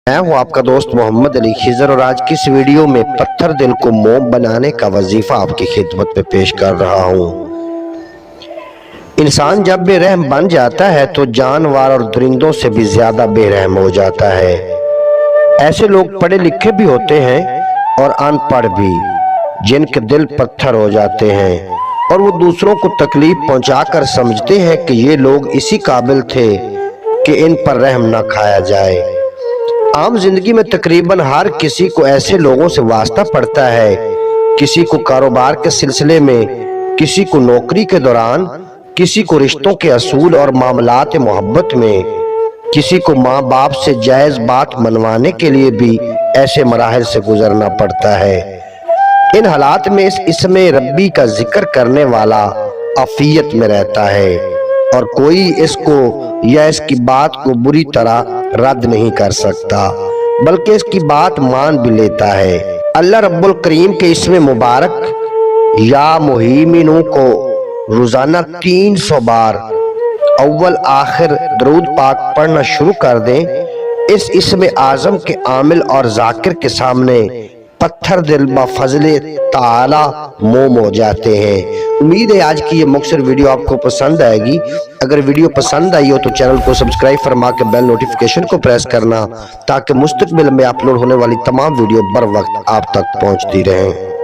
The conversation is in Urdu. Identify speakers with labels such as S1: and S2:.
S1: میں ہوں آپ کا دوست محمد علی خضر اور آج کی اس ویڈیو میں پتھر دل کو موم بنانے کا وظیفہ آپ کی خدمت میں پیش کر رہا ہوں۔ انسان جب بے رحم بن جاتا ہے تو جانور اور درندوں سے بھی زیادہ بے رحم ہو جاتا ہے۔ ایسے لوگ پڑھے لکھے بھی ہوتے ہیں اور ان پڑھ بھی، جن کے دل پتھر ہو جاتے ہیں اور وہ دوسروں کو تکلیف پہنچا کر سمجھتے ہیں کہ یہ لوگ اسی قابل تھے کہ ان پر رحم نہ کھایا جائے۔ عام زندگی میں تقریباً ہر کسی کو ایسے لوگوں سے واسطہ پڑتا ہے، کسی کو کاروبار کے سلسلے میں، کسی کو نوکری کے دوران، کسی کو رشتوں کے اصول اور معاملات محبت میں، کسی کو ماں باپ سے جائز بات منوانے کے لیے بھی ایسے مراحل سے گزرنا پڑتا ہے۔ ان حالات میں اس اسم ربی کا ذکر کرنے والا عافیت میں رہتا ہے اور کوئی اس کو یا اس کی بات کو بری طرح رد نہیں کر سکتا، بلکہ اس کی بات مان بھی لیتا ہے۔ اللہ رب الکریم کے اسم مبارک یا مہیمنوں کو روزانہ 300 بار اول آخر درود پاک پڑھنا شروع کر دیں، اس اسم اعظم کے عامل اور ذاکر کے سامنے پتھر دل بفضل تعالی موم ہو جاتے ہیں۔ امید ہے آج کی یہ مختصر ویڈیو آپ کو پسند آئے گی۔ اگر ویڈیو پسند آئی ہو تو چینل کو سبسکرائب فرما کے بیل نوٹیفیکیشن کو پریس کرنا تاکہ مستقبل میں اپلوڈ ہونے والی تمام ویڈیو بر وقت آپ تک پہنچتی رہیں۔